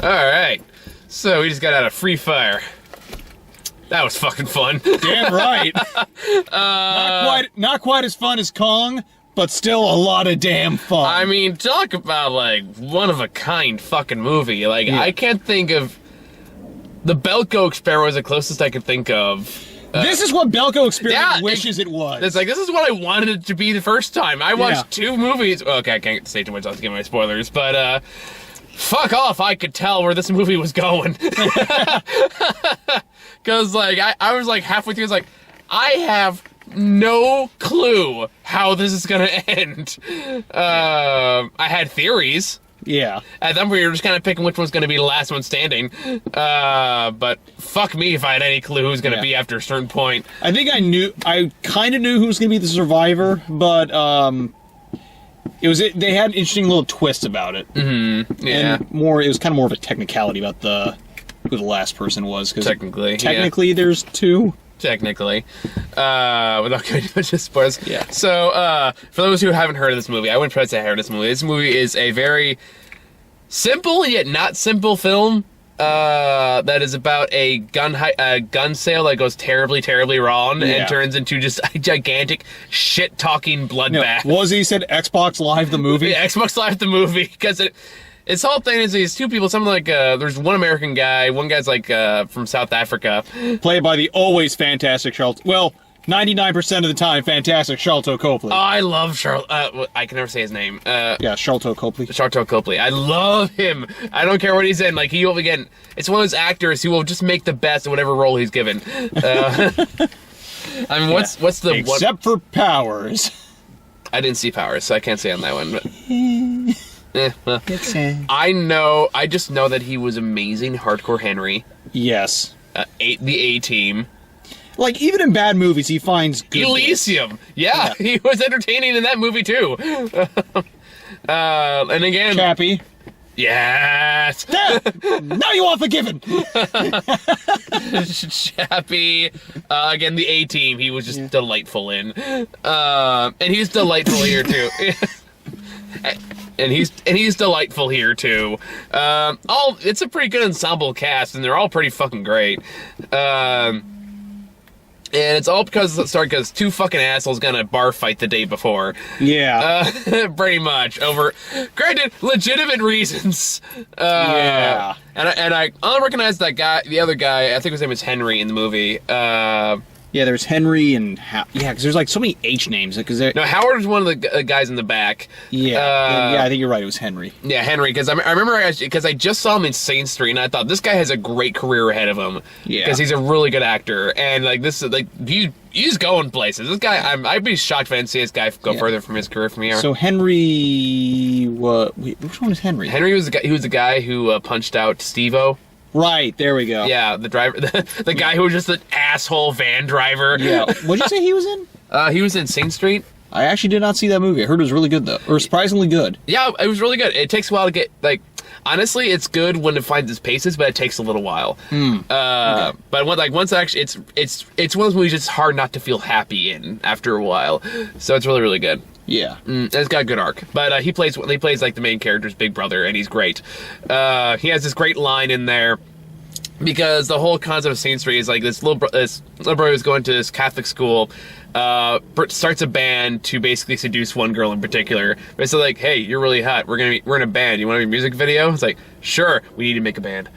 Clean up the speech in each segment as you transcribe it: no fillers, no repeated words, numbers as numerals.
Alright. So we just got out of Free Fire. That was fucking fun. Damn right. Not quite as fun as Kong, but still a lot of damn fun. I mean, talk about, like, one-of-a-kind fucking movie. Like, I can't think of... The Belko Experiment was the closest I could think of. This is what Belko Experiment wishes it was. It's like, this is what I wanted it to be the first time. I watched 2 movies. Okay, I can't say too much. I'll give my spoilers. But, fuck off. I could tell where this movie was going. Because, like, I was, like, halfway through. I was like, I have no clue how this is going to end. I had theories. Yeah. At that point, we were just kind of picking which one's going to be the last one standing. But fuck me if I had any clue who's going to be after a certain point. I think I kind of knew who was going to be the survivor, but they had an interesting little twist about it. Mm-hmm. Yeah. And it was kind of more of a technicality about who the last person was. Technically, there's 2. Technically. Without going too much into spoilers. Yeah. So, for those who haven't heard of this movie, I wouldn't try to say I heard of this movie. This movie is a very simple yet not simple film that is about a gun sale that goes terribly, terribly wrong and turns into just a gigantic shit-talking bloodbath. Was he said Xbox Live the movie? Yeah, Xbox Live the movie, because its whole thing is these 2 people, something like, there's one American guy, one guy's like, from South Africa. Played by the always fantastic Charlton. Well, 99% of the time, fantastic Sharlto Copley. Oh, I love I can never say his name. Sharlto Copley. Sharlto Copley. I love him. I don't care what he's in. Like, he will, again, it's one of those actors who will just make the best of whatever role he's given. I mean, what's the one? Except for Powers. I didn't see Powers, so I can't say on that one, but... well. I just know that he was amazing. Hardcore Henry. Yes. The A-Team. Like, even in bad movies, he finds good Elysium. Yeah, he was entertaining in that movie, too. And again... Chappie. Yes! Now you are forgiven! Chappie. Again, the A-Team, he was just delightful in. And he's delightful here, too. And he's delightful here too. It's a pretty good ensemble cast, and they're all pretty fucking great. And it's all because 2 fucking assholes got in a bar fight the day before. Yeah. Pretty much over, granted, legitimate reasons. Yeah. And I recognize that guy, the other guy. I think his name is Henry in the movie. Yeah, there's Henry and... because there's like so many H names. No, Howard was one of the guys in the back. Yeah, I think you're right. It was Henry. Yeah, Henry, because I remember because I just saw him in Saint Street, and I thought, this guy has a great career ahead of him. Yeah. Because he's a really good actor. And, like, he's going places. This guy, I'd be shocked if I didn't see this guy go further from his career from here. So Henry... which one was Henry? Henry was the guy who punched out Steve-O. Right, there we go. Yeah, the driver, the guy who was just an asshole van driver. Yeah. What did you say he was in? He was in Saint Street. I actually did not see that movie. I heard it was really good, though. Or surprisingly good. Yeah, it was really good. It takes a while to get, like... Honestly, it's good when it finds its paces, but it takes a little while. Okay. But once actually... It's one of those movies that's hard not to feel happy in after a while. So it's really, really good. Yeah. It's got a good arc. But he plays like the main character's big brother, and he's great. He has this great line in there, because the whole concept of Saint Street is like this little boy who's going to this Catholic school, starts a band to basically seduce one girl in particular. But it's like, hey, you're really hot. We're in a band. You want to be a music video? It's like, sure. We need to make a band.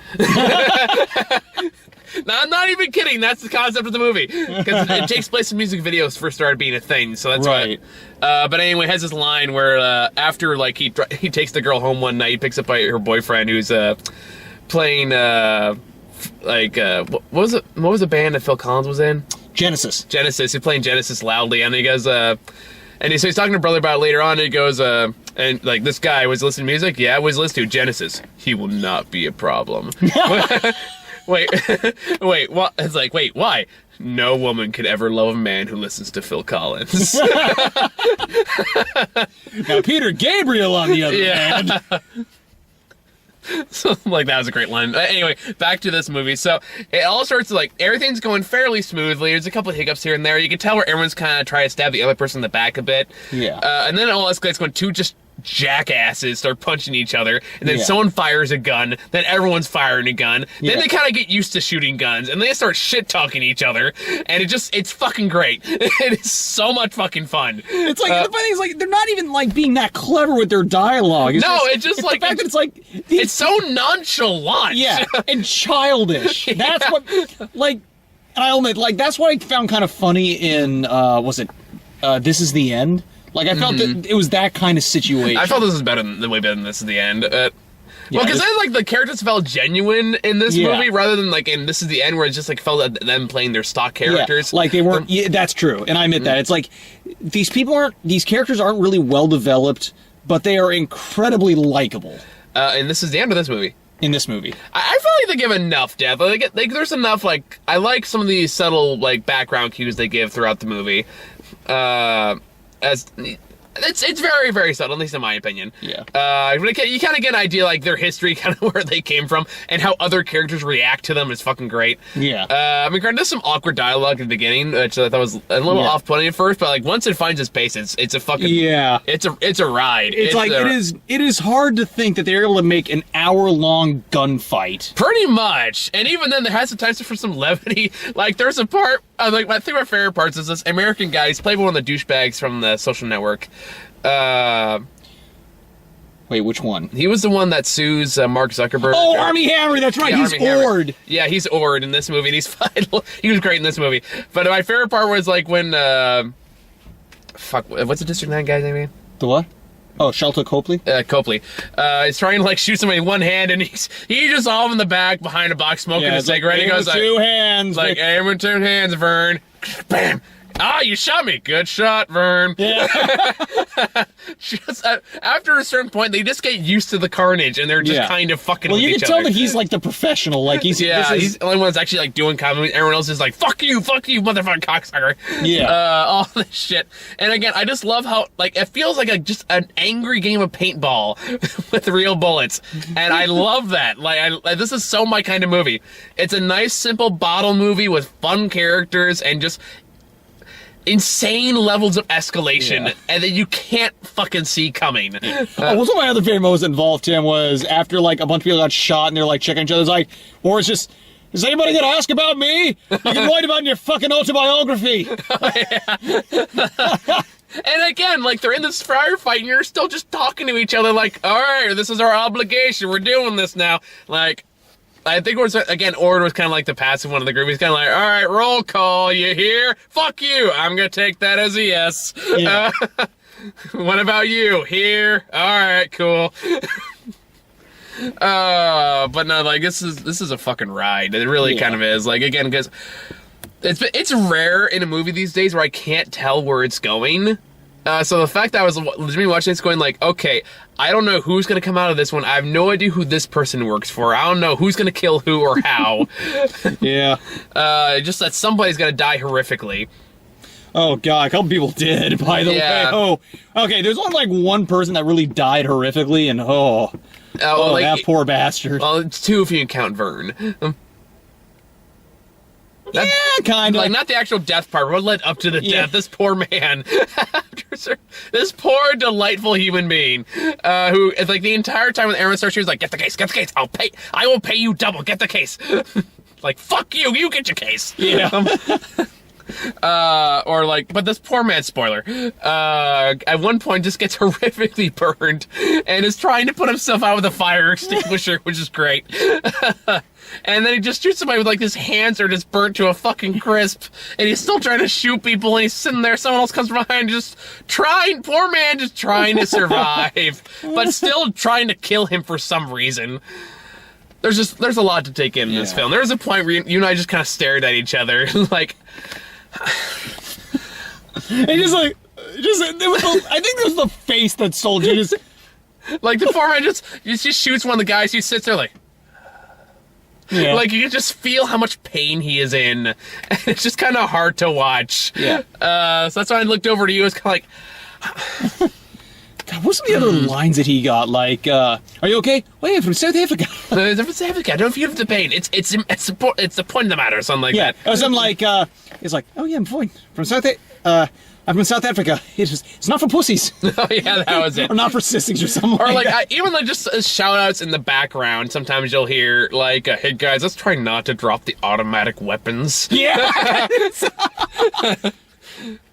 No, I'm not even kidding. That's the concept of the movie. Because it takes place when music videos first started being a thing. So that's right. But anyway, it has this line where after like he takes the girl home one night, he picks up her boyfriend who's playing what was it? What was the band that Phil Collins was in? Genesis. He's playing Genesis loudly, and he goes, so he's talking to brother about it later on, and he goes, and like, this guy was listening to music? Yeah, I was listening to Genesis. He will not be a problem. Wait, what? It's like, wait, why? No woman could ever love a man who listens to Phil Collins. Now, Peter Gabriel, on the other hand. So, like, that was a great line. Anyway, back to this movie. So, it all starts like, everything's going fairly smoothly. There's a couple of hiccups here and there. You can tell where everyone's kind of trying to stab the other person in the back a bit. Yeah. And then it all escalates going to just jackasses start punching each other, and then Yeah. someone fires a gun, then everyone's firing a gun, then Yeah. they kind of get used to shooting guns, and they start shit-talking each other, and it's fucking great. It is so much fucking fun. It's like the funny thing is, like, they're not even like being that clever with their dialogue. It's just like the fact that it's like it's so nonchalant. yeah, and childish. That's what, like, and I admit, like, that's what I found kind of funny in was it This Is the End? Like, I felt that it was that kind of situation. I felt this was way better than This Is the End. Well, because then, like, the characters felt genuine in this movie, rather than, like, in This Is the End, where it just, like, felt like them playing their stock characters. Yeah, like, they weren't, that's true, and I admit that. It's like, these characters aren't really well developed, but they are incredibly likable. And This Is the End of this movie. In this movie. I feel like they give enough depth. Like, there's enough, like, I like some of these subtle, like, background cues they give throughout the movie. It's very, very subtle, at least in my opinion. Yeah. But you kind of get an idea, like, their history, kind of where they came from, and how other characters react to them is fucking great. Yeah. I mean, granted, there's some awkward dialogue at the beginning, which I thought was a little off-putting at first, but, like, once it finds its pace, it's a fucking... Yeah. It's a ride. It is hard to think that they're able to make an hour-long gunfight. Pretty much. And even then, there has some times for some levity. Like, there's a part, like, I think my favorite parts is this American guy, he's played one of the douchebags from the Social Network. Wait, which one? He was the one that sues Mark Zuckerberg. Oh, Armie Hammer, that's right, he's Armie Hammer. Ord. Yeah, he's Ord in this movie, and he's fine. He was great in this movie. But my favorite part was, like, when, what's the District 9 guy's name again? The what? Oh, Shelton Copley? Copley. He's trying to, like, shoot somebody with one hand, and he's just off in the back behind a box smoking a cigarette. He goes, like, two hands. like, aim with two hands, Vern. Bam! Ah, you shot me. Good shot, Vern. Yeah. Just after a certain point, they just get used to the carnage, and they're just kind of fucking with each other. Well, you can tell that he's, like, the professional. Like, he's the only one that's actually, like, doing comedy. Everyone else is like, fuck you, motherfucking cocksucker. Yeah. All this shit. And again, I just love how, like, it feels like just an angry game of paintball with real bullets. And I love that. Like, this is so my kind of movie. It's a nice, simple bottle movie with fun characters and just insane levels of escalation, and that you can't fucking see coming. One of my other favorite moments involved, Tim, was after, like, a bunch of people got shot and they're, like, checking each other's, like, or it's just, is anybody gonna ask about me? You can write about in your fucking autobiography. And again, like, they're in this firefight, and you're still just talking to each other, like, all right, this is our obligation, we're doing this now. Like, I think it was, again, Ord was kind of like the passive one of the group. He's kind of like, all right, roll call, you hear? Fuck you. I'm going to take that as a yes. Yeah. What about you? Here? All right, cool. But no, like, this is a fucking ride. It really kind of is. Like, again, because it's rare in a movie these days where I can't tell where it's going. So the fact that I was legitimately watching this going like, okay, I don't know who's going to come out of this one. I have no idea who this person works for. I don't know who's going to kill who or how. Yeah. Just that somebody's going to die horrifically. Oh, God, a couple people did, by the way. Oh, okay, there's only, like, one person that really died horrifically, and like, that poor bastard. Well, it's two if you count Vern. Yeah, kind of. Like, not the actual death part, but what led up to the death. This poor man. This poor, delightful human being, who, like, the entire time when everyone starts, she was like, get the case, I will pay you double, get the case. Like, fuck you, you get your case. Yeah. Or like, but this poor man, spoiler, at one point just gets horrifically burned and is trying to put himself out with a fire extinguisher, which is great. And then he just shoots somebody with, like, his hands are just burnt to a fucking crisp, and he's still trying to shoot people, and he's sitting there, someone else comes from behind, poor man just trying to survive, but still trying to kill him for some reason. There's a lot to take in this film. There was a point where you and I just kind of stared at each other, like... And I think it was the face that sold you. Like, the poor man just shoots one of the guys, he sits there like... Yeah. Like, you can just feel how much pain he is in. And it's just kind of hard to watch. Yeah. So that's why I looked over to you. It's kind of like... God, what's some of the other lines that he got? Like, are you okay? Well, yeah, from South Africa. From South Africa. I don't feel the pain. It's the point of the matter, or something like that. Or something like, it's like, oh yeah, I'm fine. From South Africa. I'm in South Africa. It's not for pussies. Oh yeah, that was it. Or not for sissies or something Or like that. even like just shout outs in the background. Sometimes you'll hear like, "Hey guys, let's try not to drop the automatic weapons." Yeah.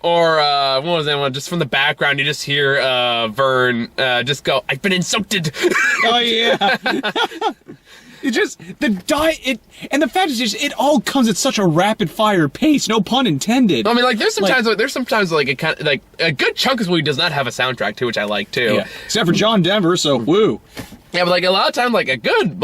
Or what was that one? Just from the background, you just hear Vern just go, "I've been insulted." Oh yeah. It just and the fact is just it all comes at such a rapid fire pace. No pun intended. I mean, like there's sometimes like it kind of like a good chunk of this movie does not have a soundtrack too, which I like too. Yeah. Except for John Denver, so woo. Yeah, but like a lot of times, like a good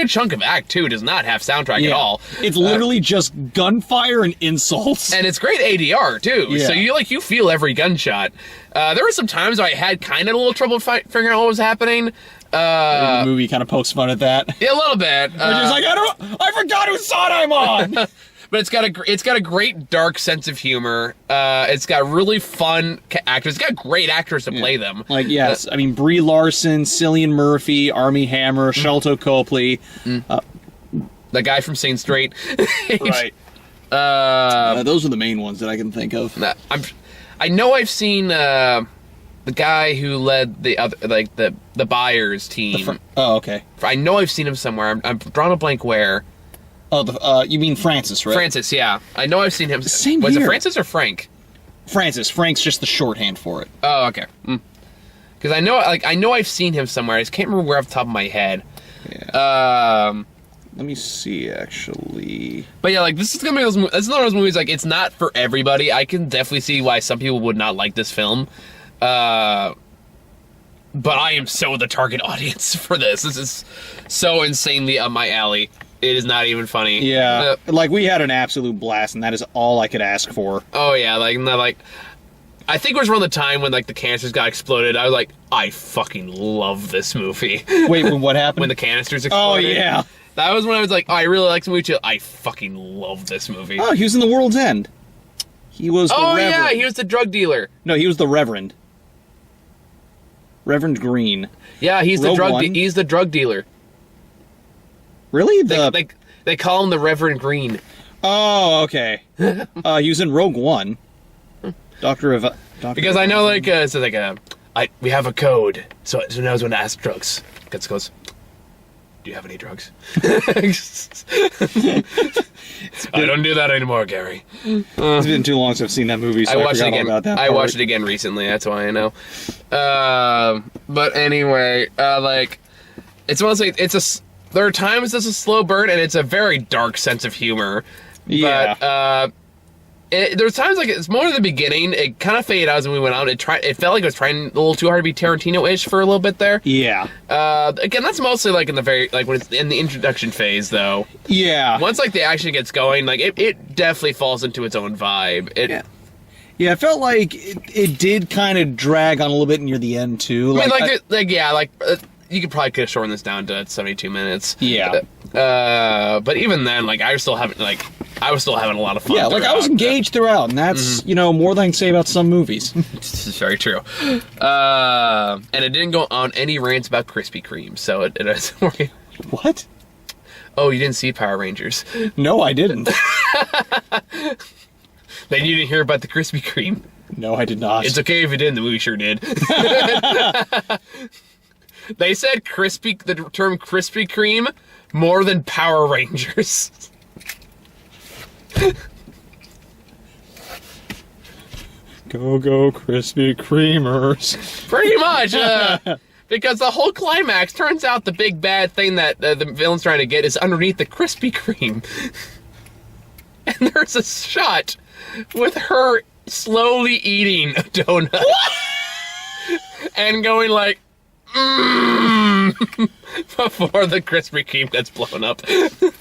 chunk of Act 2 does not have soundtrack at all. It's literally just gunfire and insults. And it's great ADR too. Yeah. So you feel every gunshot. There were some times where I had kind of a little trouble figuring out what was happening. The movie kind of pokes fun at that. Yeah, a little bit. We're just like, I forgot whose side I'm on. But it's got a great dark sense of humor. It's got really fun actors. It's got great actors to play them. Like, yes, I mean, Brie Larson, Cillian Murphy, Armie Hammer, Sharlto Copley. The guy from Saint Straight. Right. Those are the main ones that I can think of. I know I've seen the guy who led the other, like the Buyers team. Okay. I know I've seen him somewhere. I'm drawing a blank where. Oh, you mean Francis, right? Francis, yeah. I know I've seen him. Same Was here. it Francis or Frank? Francis. Frank's just the shorthand for it. Oh, okay. Because I know I've seen him somewhere. I just can't remember where off the top of my head. Yeah. Let me see, actually. But yeah, like this is gonna be this is one of those movies. Like it's not for everybody. I can definitely see why some people would not like this film. But I am so the target audience for this. This is so insanely up my alley. It is not even funny. Yeah, like we had an absolute blast, and that is all I could ask for. Oh yeah, like I think it was around the time when like the canisters got exploded. I was like, I fucking love this movie. Wait, what happened? When the canisters exploded. Oh yeah, that was when I was like, oh, I really like this movie too. I fucking love this movie. Oh, he was in The World's End. He was. The Reverend. Yeah, he was the drug dealer. No, he was the Reverend. Reverend Green. Yeah, he's Rogue the drug. One. He's the drug dealer. Really? They call him the Reverend Green. Oh, okay. He was in Rogue One. Because I know, like, so like, we have a code, so knows when to ask drugs. Guts goes, do you have any drugs? I don't do that anymore, Gary. It's been too long since I've seen that movie, so I watched forgot it again. all about that I part. watched it again recently. That's why I know. But anyway, like, it's mostly there are times it's a slow burn, and it's a very dark sense of humor. Yeah. But there's times like it's more in the beginning. It kind of faded out as we went on. It felt like it was trying a little too hard to be Tarantino-ish for a little bit there. Yeah. Again, that's mostly like in the when it's in the introduction phase, though. Yeah. Once like the action gets going, like it definitely falls into its own vibe. Yeah, I felt like it did kind of drag on a little bit near the end too. You could probably shorten this down to 72 minutes. Yeah. But even then, like I was still having a lot of fun. Yeah, like I was engaged throughout, and that's more than I can say about some movies. This is very true. And it didn't go on any rants about Krispy Kreme, so it doesn't worry. What? Oh, you didn't see Power Rangers? No, I didn't. Then you didn't hear about the Krispy Kreme? No, I did not. It's okay if you didn't. The movie sure did. They said the term Krispy Kreme more than Power Rangers. Go Krispy Kremers. Pretty much, because the whole climax turns out the big bad thing that the villain's trying to get is underneath the Krispy Kreme. And there's a shot with her slowly eating a donut. And going like, before the Krispy Kreme gets blown up.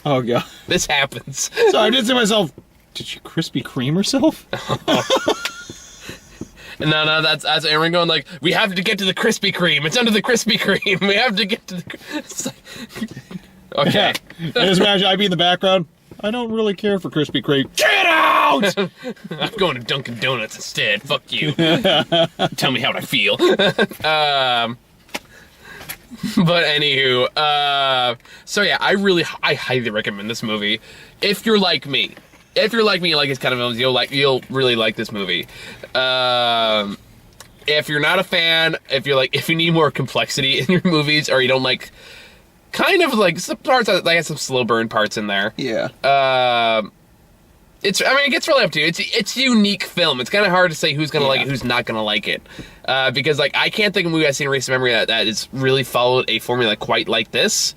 Oh god. This happens. So I did say to myself, did she Krispy Kreme herself? No, that's Aaron going like, we have to get to the Krispy Kreme. It's under the Krispy Kreme. We have to get to the. Okay. I just imagine I'd be in the background. I don't really care for Krispy Kreme. Get out! I'm going to Dunkin' Donuts instead. Fuck you. Tell me how I feel. But anywho, so yeah, I highly recommend this movie. If you're like me, if you're like me, you like these kind of films, you'll really like this movie. If you're not a fan, if you need more complexity in your movies, or you don't like, kind of like some parts that have some slow burn parts in there. Yeah. It gets really up to you. It's a unique film. It's kind of hard to say who's gonna like it, who's not gonna like it, because like I can't think of a movie I've seen in recent memory that has really followed a formula quite like this.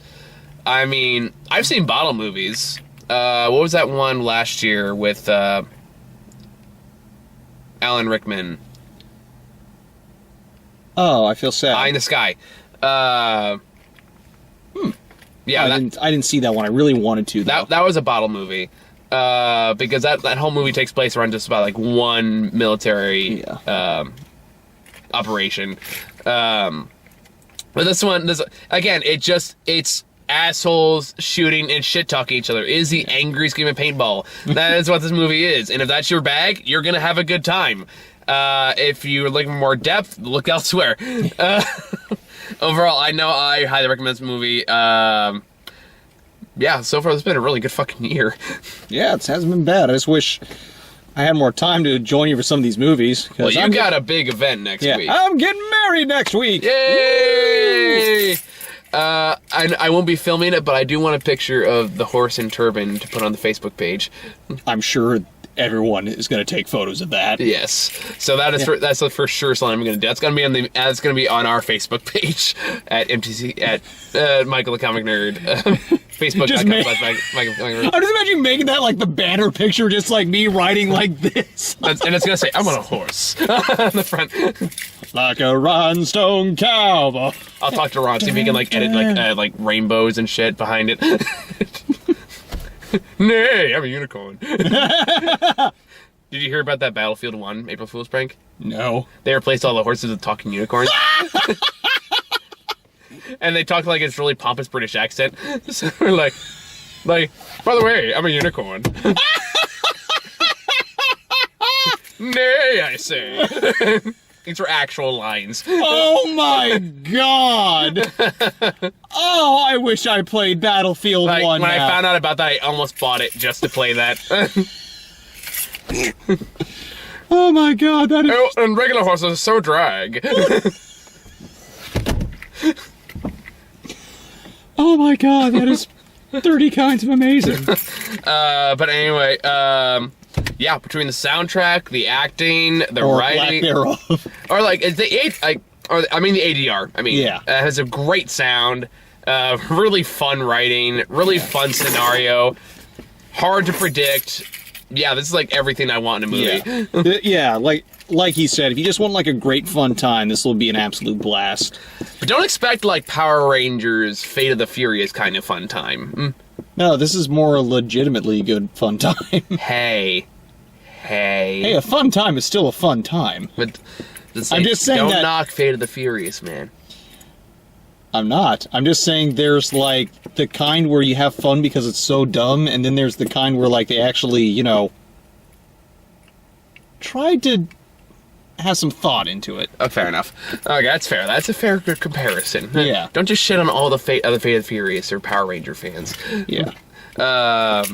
I mean, I've seen bottle movies. What was that one last year with Alan Rickman? Oh, I feel sad. Eye in the Sky. Yeah, I didn't see that one. I really wanted to, though. That was a bottle movie. Because that whole movie takes place around just about like one military operation. But this again, it's assholes shooting and shit talking each other. It is the angry screaming paintball. That is what this movie is. And if that's your bag, you're gonna have a good time. If you're looking for more depth, look elsewhere. Overall, I know I highly recommend this movie. Yeah, so far it's been a really good fucking year. Yeah, it hasn't been bad. I just wish I had more time to join you for some of these movies. Well, you got a big event next week. I'm getting married next week. Yay! I won't be filming it, but I do want a picture of the horse and turban to put on the Facebook page. I'm sure everyone is going to take photos of that. Yes. So that's the for sure something I'm going to do. That's going to be on our Facebook page at MTC at Michael the Comic Nerd. Facebook.com/Michael. I'm just imagining making that like the banner picture, just like me riding like this, and it's going to say, "I'm on a horse" on the front, like a rhinestone cowboy. I'll talk to Ron, see if he can like edit like rainbows and shit behind it. Nay, I'm a unicorn. Did you hear about that Battlefield 1 April Fool's prank? No. They replaced all the horses with talking unicorns. And they talk like it's really pompous British accent. So we're like, by the way, I'm a unicorn. Nay, I say. These were actual lines. Oh my god! Oh, I wish I played Battlefield 1 When now. I found out about that, I almost bought it just to play that. Oh my god, that is... Oh, and regular horses are so drag. Oh my god, that is 30 kinds of amazing. But anyway, yeah, between the soundtrack, the acting, the writing, or like the ADR. I mean, yeah, it has a great sound, really fun writing, really fun scenario, hard to predict. Yeah, this is like everything I want in a movie. Yeah, like he said, if you just want like a great fun time, this will be an absolute blast. But don't expect like Power Rangers, Fate of the Furious kind of fun time. No, this is more a legitimately good fun time. Hey, a fun time is still a fun time. But I'm just saying don't knock Fate of the Furious, man. I'm not. I'm just saying there's like the kind where you have fun because it's so dumb, and then there's the kind where like they actually, you know, tried to have some thought into it. Oh, fair enough. Okay, that's fair. That's a fair comparison. Yeah. Don't just shit on all the other Fate of the Furious or Power Ranger fans. Yeah.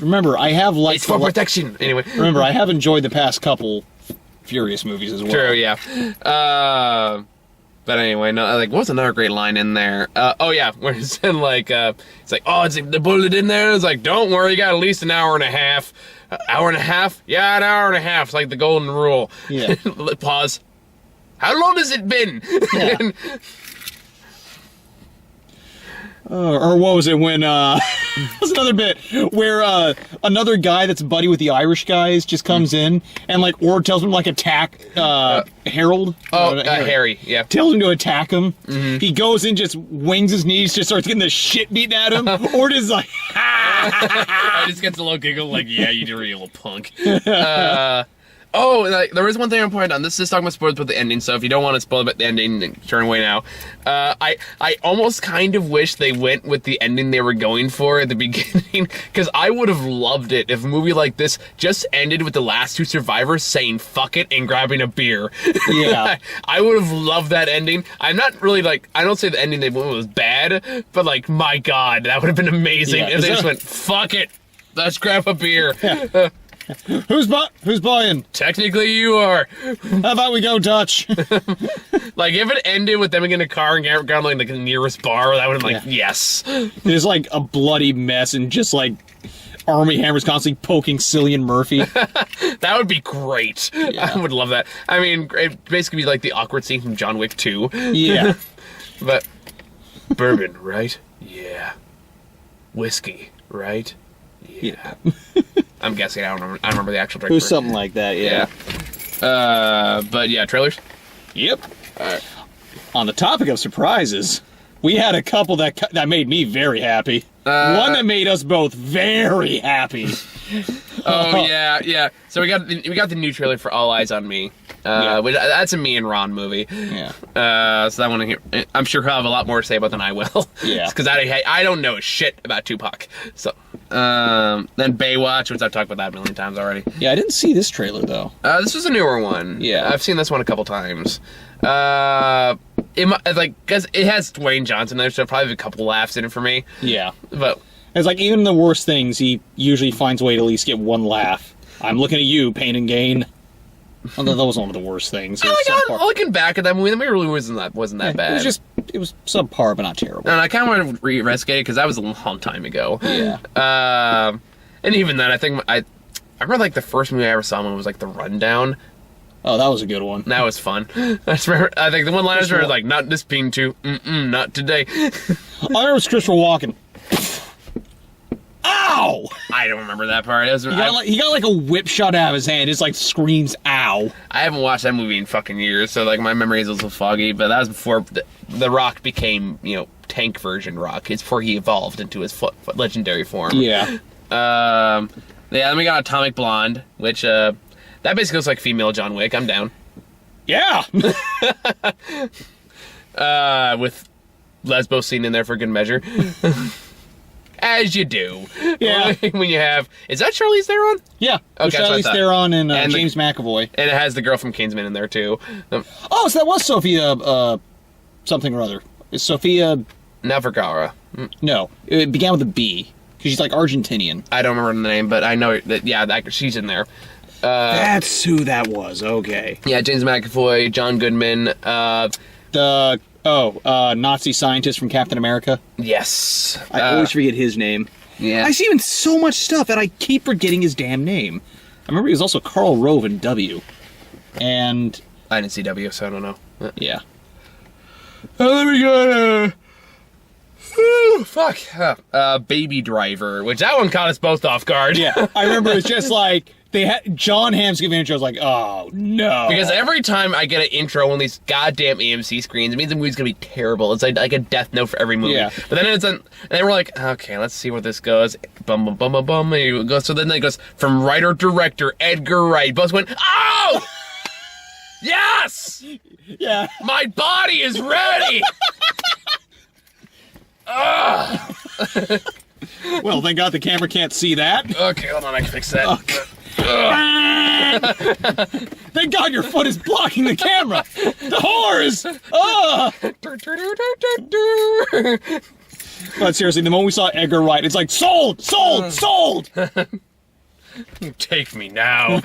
Remember, I have liked... It's for protection. Anyway. Remember, I have enjoyed the past couple Furious movies as well. True, yeah. But anyway, no, like, what's another great line in there? Oh yeah, where it's in like, it's like, oh, it's the bullet in there. It's like, don't worry, you got at least an hour and a half. Hour and a half? Yeah, an hour and a half. It's like the golden rule. Yeah. Pause. How long has it been? Yeah. Or what was it when, there's another bit where, another guy that's buddy with the Irish guys just comes in and, like, Ord tells him, like, attack, Harold. Harry, yeah. Tells him to attack him. Mm-hmm. He goes in, just wings his knees, just starts getting the shit beaten at him. Ord is like, I just gets a little giggle, like, yeah, you real punk. Oh, like, there is one thing I'm pointing out. This is talking about spoilers about the ending, so if you don't want to spoil about the ending, turn away now. I almost kind of wish they went with the ending they were going for at the beginning, because I would have loved it if a movie like this just ended with the last two survivors saying fuck it and grabbing a beer. Yeah. I would have loved that ending. I'm not really, like, I don't say the ending they went with was bad, but, like, my god, that would have been amazing if they just went, fuck it, let's grab a beer. Yeah. Who's buying? Technically, you are. How about we go Dutch? Like, if it ended with them getting a car and going like the nearest bar, that would have been like, yes. There's like a bloody mess and just like Army Hammer's constantly poking Cillian Murphy. That would be great. Yeah. I would love that. I mean, it'd basically be like the awkward scene from John Wick 2. Yeah. But, bourbon, right? Yeah. Whiskey, right? Yeah. I'm guessing. I don't remember the actual drink. It was something like that, yeah. But yeah, trailers? Yep. On the topic of surprises, we had a couple that made me very happy. One that made us both very happy. Oh yeah. So we got the new trailer for All Eyes on Me. Which, that's a me and Ron movie. Yeah. So that one, I'm sure he'll have a lot more to say about than I will. Yeah. Because I don't know shit about Tupac. So then Baywatch, which I've talked about that a million times already. Yeah, I didn't see this trailer though. This was a newer one. Yeah. I've seen this one a couple times. Because it has Dwayne Johnson there, so it'll probably have a couple laughs in it for me. Yeah. But it's like even the worst things, he usually finds a way to at least get one laugh. I'm looking at you, Pain and Gain. Although that was one of the worst things. Looking back at that movie really wasn't that bad. It was subpar, but not terrible. And I kind of want to re-investigate it because that was a long time ago. Yeah. And even then, I think I remember like the first movie I ever saw was like The Rundown. Oh, that was a good one. That was fun. I think the one line was like, "Not this being too, not today." I remember it was Christopher Walken. Ow! I don't remember that part. He got like a whip shot out of his hand. It's like screams, "Ow!" I haven't watched that movie in fucking years, so like my memory is a little foggy. But that was before the Rock became, tank version Rock. It's before he evolved into his legendary form. Yeah. Then we got Atomic Blonde, which that basically looks like female John Wick. I'm down. Yeah. With Lesbo scene in there for good measure. As you do. Yeah. When you have... Is that Charlize Theron? Yeah. Okay, Charlize Theron and James McAvoy. And it has the girl from Kingsman in there, too. Oh, so that was Sophia... something or other. Is Sophia... Vergara. No. It began with a B. Because she's like Argentinian. I don't remember the name, but I know that, she's in there. That's who that was. Okay. Yeah, James McAvoy, John Goodman. Nazi scientist from Captain America. Yes. I always forget his name. Yeah. I see him in so much stuff that I keep forgetting his damn name. I remember he was also Karl Rove in W. And... I didn't see W, so I don't know. Yeah. Then we got... Baby Driver, which that one caught us both off guard. Yeah. I remember it's just like... They had John Hamm's giving intro. I was like, oh no! Because every time I get an intro on these goddamn AMC screens, it means the movie's gonna be terrible. It's like a death note for every movie. Yeah. But then and then we're like, okay, let's see where this goes. Bum bum bum bum bum. And it goes. So then it goes from writer director Edgar Wright. Both went, oh, yes, yeah. My body is ready. Well, thank God the camera can't see that. Okay, hold on, I can fix that. Okay. Thank God your foot is blocking the camera. The whores. But seriously, the moment we saw Edgar Wright, it's like sold. Take me now.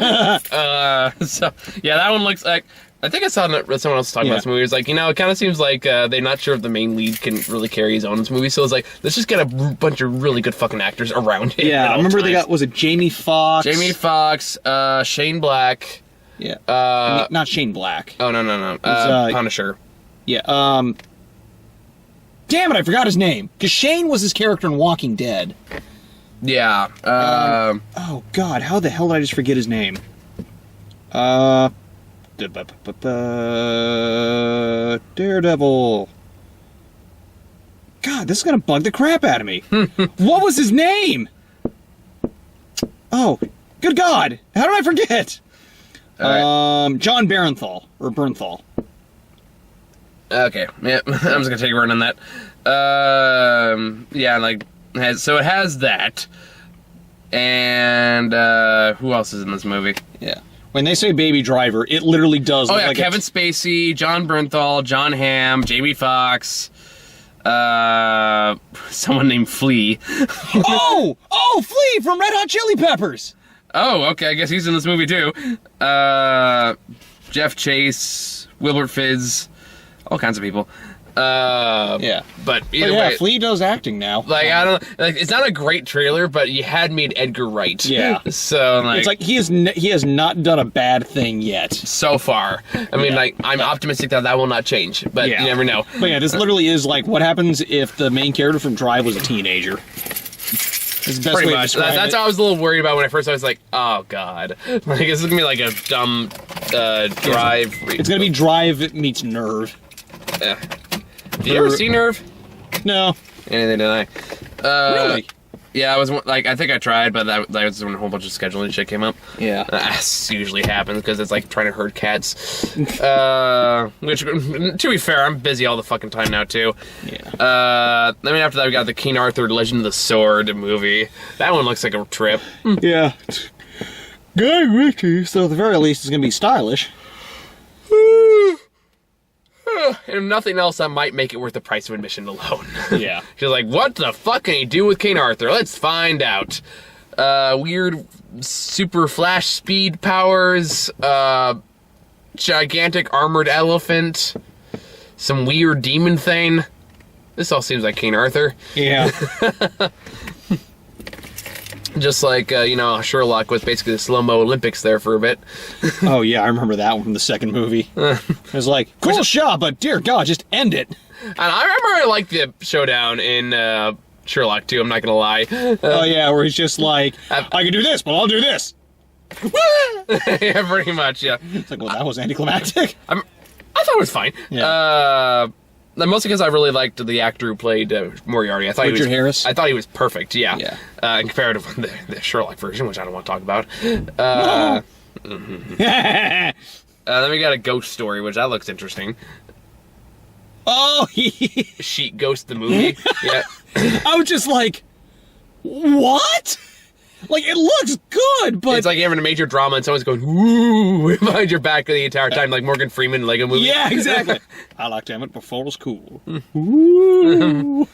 So yeah, that one looks like. I think I saw someone else talking about this movie. It's like, it kind of seems like they're not sure if the main lead can really carry his own in this movie. So it's like, let's just get a bunch of really good fucking actors around him. Yeah, I remember they got, was it Jamie Foxx? Shane Black. Yeah. Not Shane Black. Oh, no. Punisher. Yeah, damn it, I forgot his name. Because Shane was his character in Walking Dead. Yeah. Oh, God, how the hell did I just forget his name? Daredevil. God, this is gonna bug the crap out of me. What was his name? Oh, good God! How did I forget? Right. John Bernthal or Bernthal. Okay, yeah, I'm just gonna take a word on that. So it has that, and who else is in this movie? Yeah. When they say Baby Driver, it literally does. Oh yeah, like Kevin Spacey, John Bernthal, John Hamm, Jamie Foxx, someone named Flea. oh, Flea from Red Hot Chili Peppers. Oh, okay. I guess he's in this movie too. Jeff Chase, Wilbert Fizz, all kinds of people. Yeah. But either yeah, way, Flea does acting now. like I don't like. It's not a great trailer, but you had me at Edgar Wright. Yeah. So like, It's like he has not done a bad thing yet. so far. I mean, like I'm optimistic that will not change, but Yeah. you never know. But yeah, this literally is like what happens if the main character from Drive was a teenager. That's the best Pretty way to much. describe That's it. how I was a little worried about when I first. I was like, oh god, like this is gonna be like a dumb Drive. It's gonna be Drive meets Nerve. Yeah. Did you ever see Nerve? No. Anything did I? Really? Yeah, I was like, I think I tried, but that was when a whole bunch of scheduling shit came up. Yeah. As usually happens because it's like trying to herd cats. Which, to be fair, I'm busy all the fucking time now too. Yeah. Then after that, we got the King Arthur Legend of the Sword movie. That one looks like a trip. Yeah. Guy Ritchie, so at the very least, it's gonna be stylish. And if nothing else, that might make it worth the price of admission alone. Yeah. She's like, what the fuck can he do with King Arthur? Let's find out. Weird super flash speed powers, gigantic armored elephant, some weird demon thing. This all seems like King Arthur. Yeah. Just like, Sherlock was basically the slow-mo Olympics there for a bit. Oh yeah, I remember that one from the second movie. It was like, cool shot, but dear God, just end it. And I remember I liked the showdown in Sherlock too, I'm not gonna lie. Oh yeah, where he's just like, I can do this, but I'll do this. Yeah, pretty much, yeah. It's like, well, that was anticlimactic. I thought it was fine. Yeah. Mostly because I really liked the actor who played Moriarty. I thought Richard Harris? I thought he was perfect, yeah. Yeah. Compared to the Sherlock version, which I don't want to talk about. Then we got a ghost story, which that looks interesting. Oh, Sheet Ghost the movie. Yeah. I was just like, what? Like, it looks good, but... It's like you're having a major drama and someone's going, woo, behind your back the entire time, like Morgan Freeman in Lego movie. Yeah, exactly. I liked to have it before it was cool. Ooh.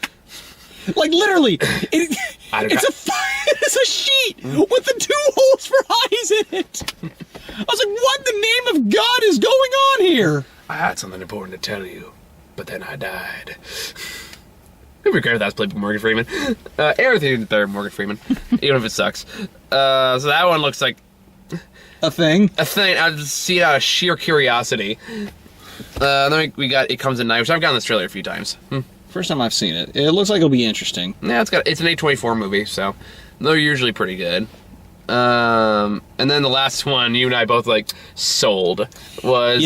Like, literally, it's a sheet with the 2 holes for eyes in it. I was like, what in the name of God is going on here? I had something important to tell you, but then I died. It'd be great if that was played by Morgan Freeman. Everything there, Morgan Freeman, even if it sucks. So that one looks like a thing. I just see it out of sheer curiosity. Then we got It Comes at Night, which I've gotten this trailer a few times. First time I've seen it. It looks like it'll be interesting. Yeah, it's an A24 movie, so they're usually pretty good. And then the last one, you and I both like sold was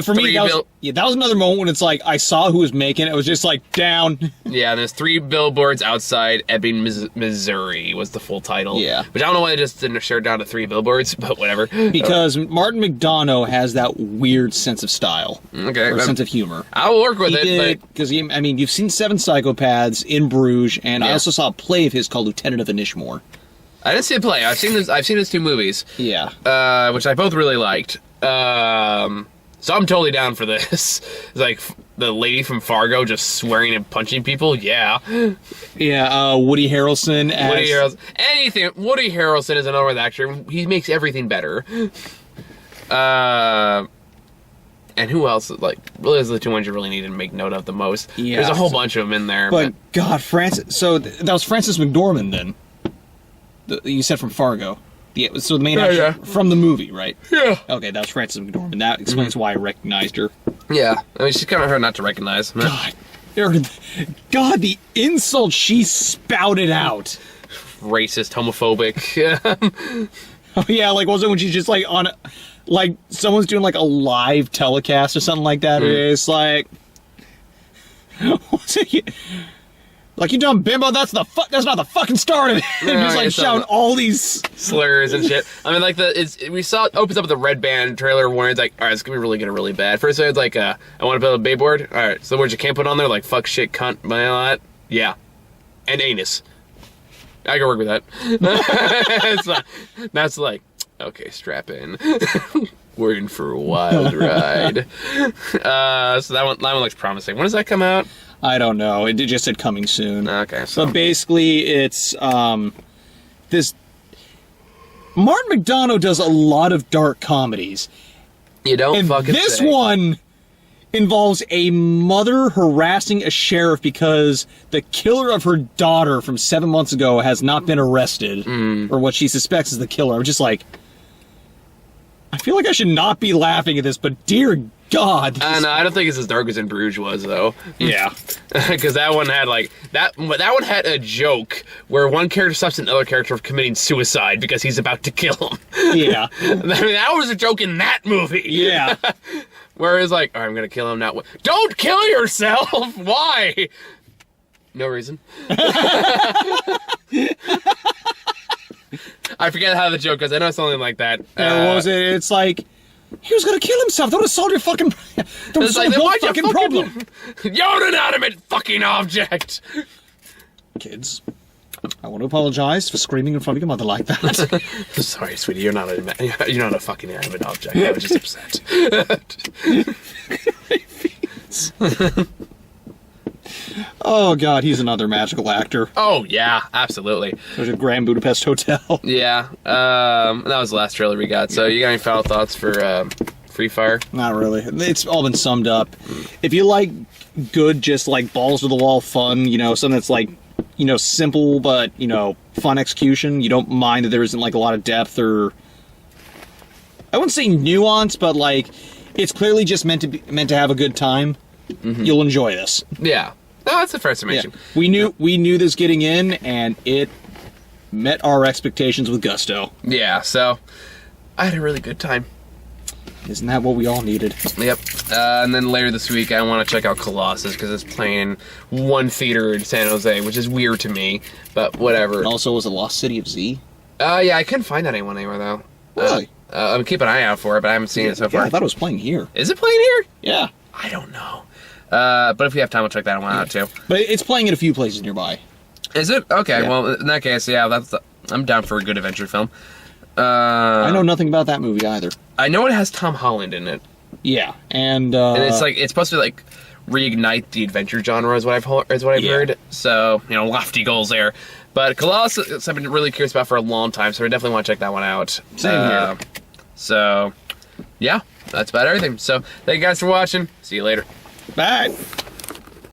for me. That was another moment when it's like I saw who was making it. It was just like down. Yeah, there's 3 billboards outside Ebbing, Missouri was the full title. Yeah, which I don't know why they just didn't share it down to 3 billboards, but whatever. Because Martin McDonough has that weird sense of style, or sense of humor. I'll work with it because I mean, you've seen 7 Psychopaths, In Bruges, and I also saw a play of his called Lieutenant of Inishmore. I didn't see a play. I've seen his 2 movies. Yeah. Which I both really liked. So I'm totally down for this. It's like the lady from Fargo just swearing and punching people. Yeah. Yeah. Woody Harrelson. Woody Harrelson is another actor. He makes everything better. And who else? Like, really, those are the 2 ones you really need to make note of the most. Yeah. There's a whole bunch of them in there. But God, Francis. So that was Francis McDormand then. You said from Fargo. So the main actor from the movie, right? Yeah. Okay, that was Frances McDormand. That explains why I recognized her. Yeah. I mean, she's kind of hard not to recognize. God, the insult she spouted out. Racist, homophobic. Oh yeah, like was it when she's just like on, like someone's doing like a live telecast or something like that? It's like, what's it? Like, you dumb bimbo, that's not the fucking start of it. Just like shouting all these slurs and shit. I mean, like we saw it opens up with the Red Band trailer where it's like, all right, it's gonna be really good or really bad. First it's like, I want to build a billboard. All right, so the words you can't put on there, like fuck, shit, cunt, all that. Yeah, and anus. I can work with that. That's like, okay, strap in. We're in for a wild ride. So that one looks promising. When does that come out? I don't know. It just said coming soon. Okay. So. But basically, it's this. Martin McDonough does a lot of dark comedies. You don't And fucking this say. one involves a mother harassing a sheriff because the killer of her daughter from 7 months ago has not been arrested, or what she suspects is the killer. I'm just like, I feel like I should not be laughing at this, but dear God. And I don't think it's as dark as In Bruges was, though. Yeah. Because that one had like that one had a joke where one character stops another character from committing suicide because he's about to kill him. Yeah. I mean, that was a joke in that movie. Yeah. Where it's like, oh, I'm gonna kill him now. Don't kill yourself. Why? No reason. I forget how the joke goes. I know it's something like that. What was it? It's like, he was gonna kill himself. That would have solved your fucking... That would have It's like, solved then your why'd you fucking problem. You're an inanimate fucking object. Kids, I want to apologize for screaming in front of your mother like that. Sorry, sweetie. You're not a fucking inanimate object. I was just upset. Oh, God, he's another magical actor. Oh yeah, absolutely. There's a Grand Budapest Hotel. Yeah. That was the last trailer we got. So you got any final thoughts for Free Fire? Not really. It's all been summed up. If you like good, just like balls to the wall fun, you know, something that's like, you know, simple but, you know, fun execution, you don't mind that there isn't like a lot of depth or, I wouldn't say nuance, but like it's clearly just meant to have a good time. You'll enjoy this. Yeah. No, that's the first Yeah. summation. We knew this getting in, and it met our expectations with gusto. Yeah. So I had a really good time. Isn't that what we all needed? Yep. And then later this week, I want to check out Colossus because it's playing in one theater in San Jose, which is weird to me, but whatever. And also, was it Lost City of Z? Yeah, I couldn't find that anyone anywhere though. Really? I'm keeping an eye out for it, but I haven't seen it so Yeah, far. I thought it was playing here. Is it playing here? Yeah. I don't know. But if we have time, we'll check that one out too. But it's playing in a few places nearby. Is it? Okay, Yeah. well, in that case, yeah, I'm down for a good adventure film. I know nothing about that movie either. I know it has Tom Holland in it. Yeah, and And it's supposed to like reignite the adventure genre is what I've Yeah. heard. So, you know, lofty goals there. But Colossus I've been really curious about for a long time, so I definitely want to check that one out. Same here. So, yeah, that's about everything. So, thank you guys for watching. See you later. bye.